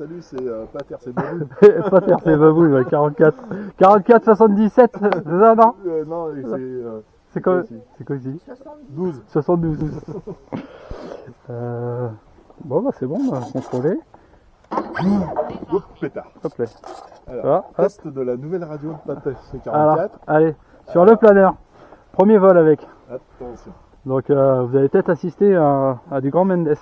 salut, c'est Pater, c'est Baboun. Pater, c'est Baboun, ouais, 44. 44, 77, c'est ça, non? Non, c'est quoi ici? 12. 72. Bon, bah c'est bon, on va contrôler. Hop, pétard. Hop là. Alors, Voilà, test de la nouvelle radio de Pater, c'est Alors, 44. allez, sur le planeur. Premier vol avec. Attention. Donc vous allez peut-être assister à du grand Mendes.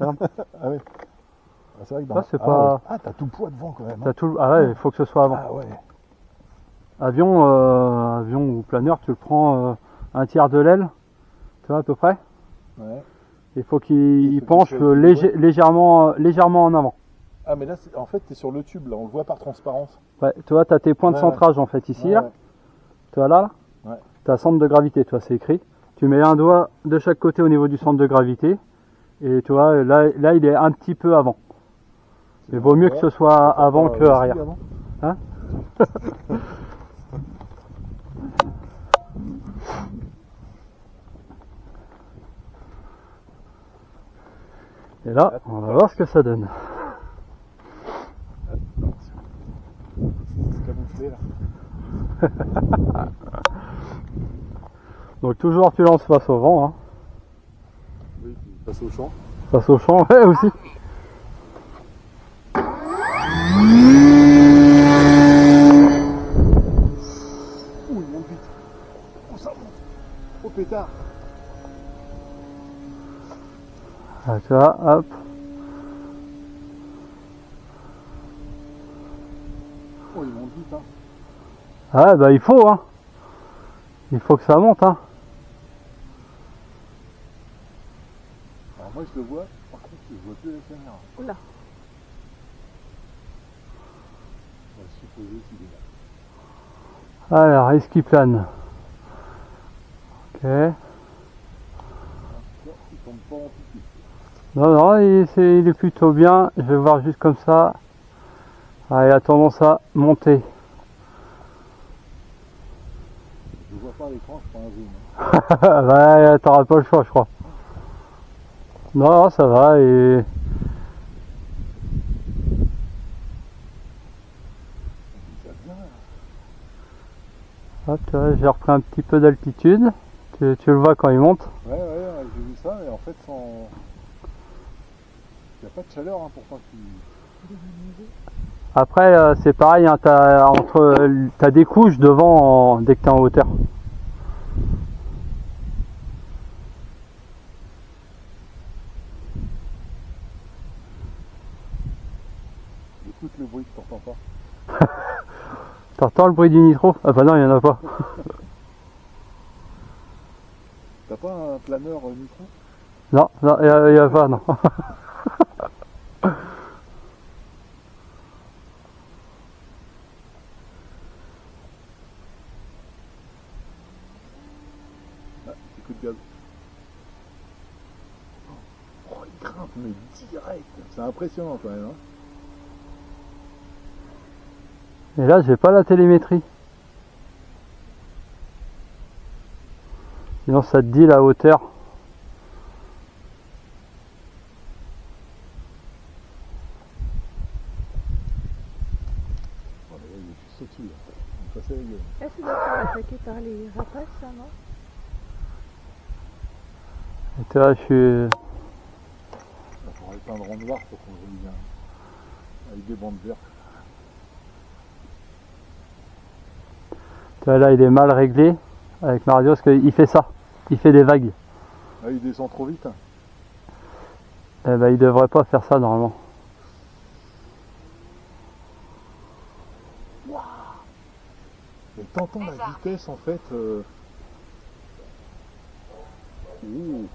Ah oui. Ah, c'est vrai que Ça, c'est pas... ouais. Ah, t'as tout le poids devant quand même. T'as tout... Ah ouais, il faut que ce soit avant. Ah ouais. Avion ou planeur, tu le prends un tiers de l'aile, tu vois à peu près. Ouais. Il faut qu'il faut penche qu'il soit légèrement en avant. Ah mais là, en fait, t'es sur le tube, là, on le voit par transparence. Ouais, tu vois, tu as tes points de Ouais, centrage en fait ici, Ouais, là. ouais. Tu vois là, Ouais. tu as centre de gravité, tu vois, c'est écrit. Tu mets un doigt de chaque côté au niveau du centre de gravité. Et tu vois, là il est un petit peu avant. Mais vaut mieux que ce soit avant que arrière. Hein? Et là, on va voir ce que ça donne. C'est camouflé là. Donc toujours tu lances face au vent, hein. Oui, passe au champ. Face au champ, ouais aussi. Ouh, il monte vite. Oh, ça monte. Oh, pétard. Ah, tu vois, hop. Oh, il monte vite, hein. Ah bah il faut, hein. Il faut que ça monte, hein. Alors moi, je le vois. Par contre, je vois plus la caméra. Oula. On va supposer qu'il est là. Alors, est-ce qu'il plane? Ok. Non, il tombe pas en piqué. Non, il est plutôt bien. Je vais voir juste comme ça. Ah, il a tendance à monter. Je vois pas à l'écran, je prends un zoom. Ouais, t'auras pas le choix, je crois. Non, ça va. Et... Ça vient là. Hop, tu vois, j'ai repris un petit peu d'altitude. Tu le vois quand il monte. Ouais, j'ai vu ça, mais en fait, sans. Il n'y a pas de chaleur, hein, pourtant. Après, c'est pareil, hein, t'as des couches devant dès que t'es en hauteur. Écoute le bruit que t'entends pas. T'entends le bruit du nitro? Ah bah non, il y en a pas. T'as pas un planeur micro? Non, il y a pas, non. Ah, petit coup de gaz. Oh, il grimpe, mais direct. C'est impressionnant quand même, hein. Et là, j'ai pas la télémétrie. Sinon, ça te dit la hauteur. Oh, mais là, il est juste au-dessus, là. Il me passait la gueule. Est-ce que ça doit être attaqué par les rapaces, ça, non? Et tu vois, je suis... Il faudrait peindre en noir pour qu'on voit bien. Avec des bandes vertes. Tu vois, là, il est mal réglé avec Mario parce qu'il fait ça. Il fait des vagues. Ah, il descend trop vite. Eh ben, il devrait pas faire ça normalement. Et t'entends la vitesse en fait. Ouh.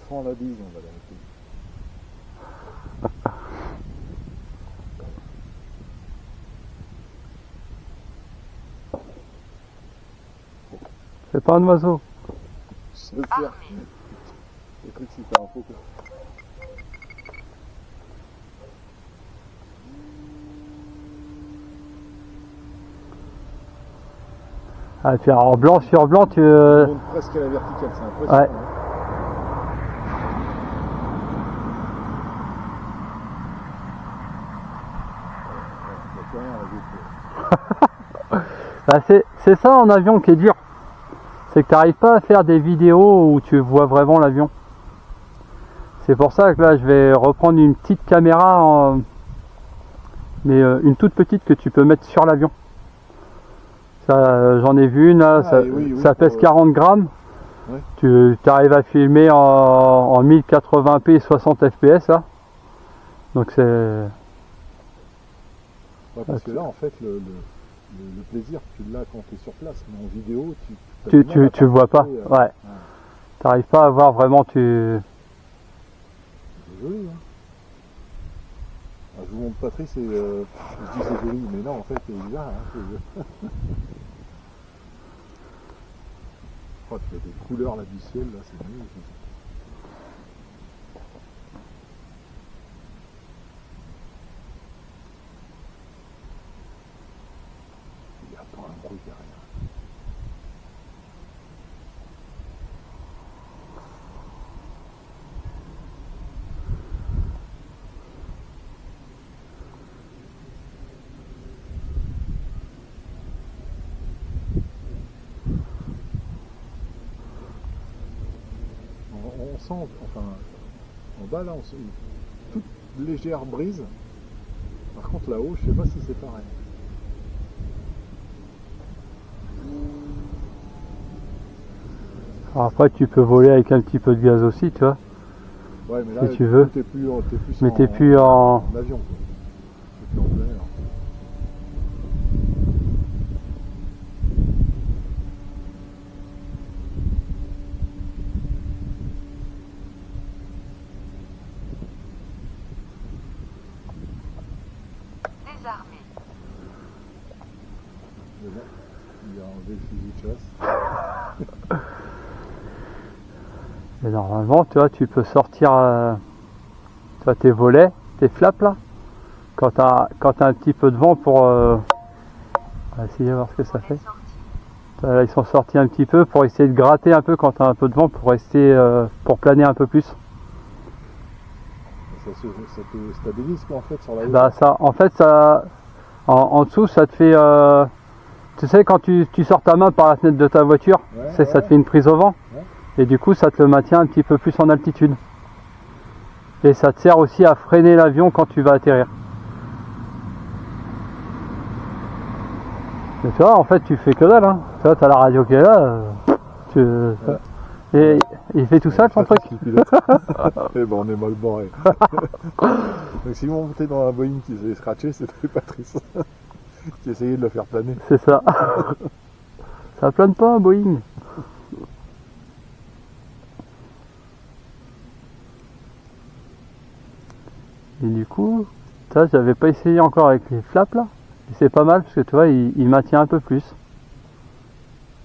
Sans la bise, on va l'arrêter. C'est pas un oiseau. Je sais. J'ai cru que c'était un faucon. Ah, puis alors blanc sur blanc, tu... Il monte presque à la verticale, c'est impressionnant. Ouais. Hein. Il n'y a plus rien à la GoPro. Bah, c'est ça en avion qui est dur. C'est que tu n'arrives pas à faire des vidéos où tu vois vraiment l'avion. C'est pour ça que là je vais reprendre une petite caméra, mais une toute petite que tu peux mettre sur l'avion. Ça, j'en ai vu une là, ça pèse 40 grammes. Ouais. Tu arrives à filmer en 1080p 60 fps là. Donc c'est... Ouais, parce que là, en fait, le plaisir, tu l'as quand tu es sur place, mais en vidéo, tu vois pas. Ouais. T'arrives pas à voir vraiment, C'est joli, hein. Alors, je vous montre Patrice et je dis c'est joli, mais non, en fait, c'est bizarre. Hein, oh, tu as des couleurs là du ciel, là, c'est magnifique. Il y a pas un bruit derrière. On sent, enfin, en bas là, on sent une toute légère brise. Par contre là-haut, je sais pas si c'est pareil. Alors après tu peux voler avec un petit peu de gaz aussi, tu vois. Ouais, mais là, si tu veux. T'es plus Mais t'es plus en... avion. T'es plus en plein air. Désarmé. Mais bon, il a enlevé le fusil de chasse. Et normalement, tu vois, tu peux sortir tu vois, tes volets, tes flaps là. Quand t'as un petit peu de vent pour... On va essayer de voir ce que ça fait. Là, ils sont sortis un petit peu pour essayer de gratter un peu quand t'as un peu de vent pour rester... pour planer un peu plus. Ça te stabilise quoi en fait sur la hauteur. Bah ça, en fait, ça... En dessous, ça te fait... tu sais, quand tu sors ta main par la fenêtre de ta voiture, ça te fait une prise au vent. Ouais. Et du coup, ça te le maintient un petit peu plus en altitude. Et ça te sert aussi à freiner l'avion quand tu vas atterrir. Mais tu vois, en fait, tu fais que dalle. Hein. Tu vois, t'as la radio qui est là. Et il fait tout seul ton truc. Eh ben, on est mal barré. Donc si vous montez dans un Boeing qui s'est scratché, c'était Patrice qui essayait de le faire planer. C'est ça. Ça plane pas un Boeing. Et du coup, ça, j'avais pas essayé encore avec les flaps là. Et c'est pas mal parce que tu vois, il maintient un peu plus.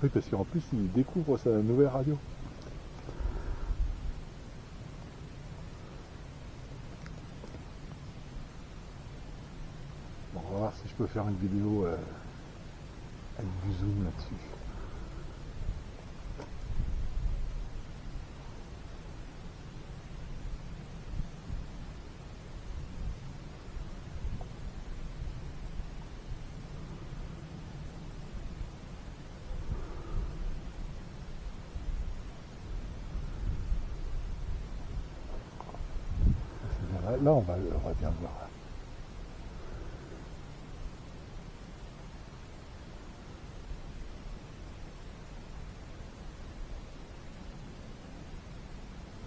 Oui, parce qu'en plus, il découvre sa nouvelle radio. Bon, on va voir si je peux faire une vidéo avec du zoom là-dessus. Là, on va bien voir.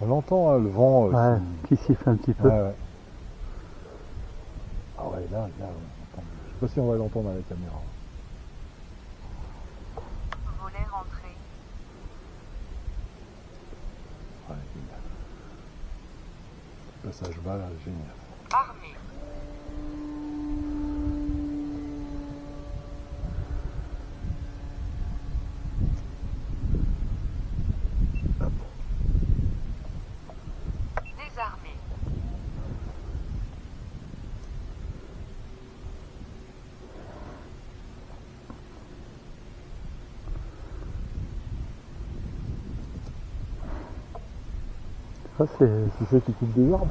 On l'entend, hein, le vent. Ouais, qui siffle un petit peu. Ouais. Ah ouais, là, on entend. Je sais pas si on va l'entendre à la caméra. Volet rentré. Ouais, génial. Passage bas, là, génial. Armé. Hop. Désarmé. Ça, c'est Qui fait qu'il coupe des arbres.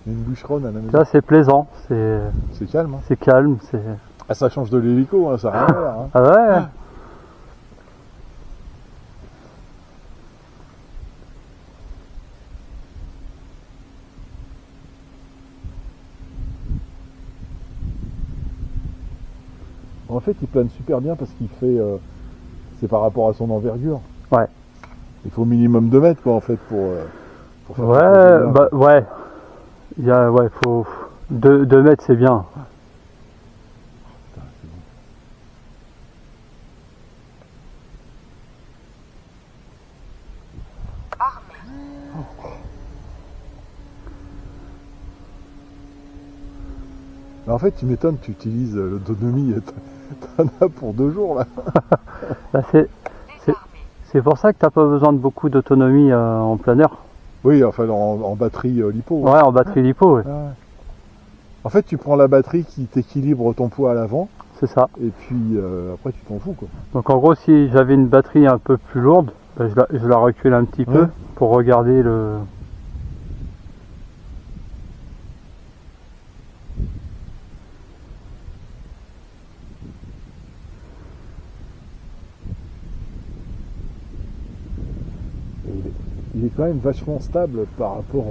Il y a une bûcheronne à la maison. ça, c'est plaisant, c'est C'est calme. Hein. calme, c'est. Ah, ça change de l'hélico, hein, ça n'a rien à voir. Hein. Ah ouais. En fait, il plane super bien parce qu'il fait. C'est par rapport à son envergure. Ouais. Il faut au minimum 2 mètres, quoi, en fait, pour faire Ouais, ce que bah ouais. Il y a, ouais, faut 2 mètres, c'est bien. Putain, c'est bon. Armée. Mais en fait, tu m'étonnes, tu utilises l'autonomie, t'en as pour 2 jours, là. Là, Désarmé. c'est pour ça que t'as pas besoin de beaucoup d'autonomie en planeur. Oui, enfin, en batterie lipo. Ouais, en batterie lipo, ouais. Ah ouais. En fait, tu prends la batterie qui t'équilibre ton poids à l'avant, C'est ça. et puis après, tu t'en fous, quoi. Donc en gros, si j'avais une batterie un peu plus lourde, ben, je la recule un petit peu Ouais. pour regarder le. Et il est quand même vachement stable par rapport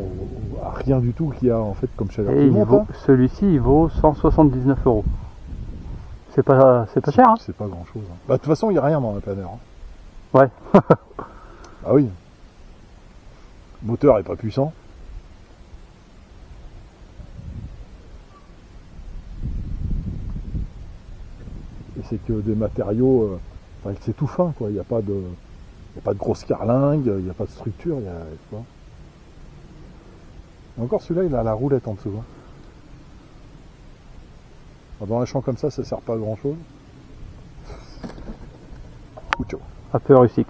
à rien du tout qu'il y a, en fait, comme chaleur. Et Tu il montes, vaut, hein. celui-ci, il vaut 179 €. C'est pas cher, hein. C'est pas grand-chose. Hein. Bah, de toute façon, il n'y a rien dans un planeur. Hein. Ouais. Ah oui. Le moteur est pas puissant. Et c'est que des matériaux, enfin, c'est tout fin, quoi. Il n'y a pas de grosse carlingue, il n'y a pas de structure, il y a, tu vois. Et encore celui-là, il a la roulette en dessous. Hein. Alors, dans un champ comme ça sert pas à grand-chose. Oucho. Un peu rustique.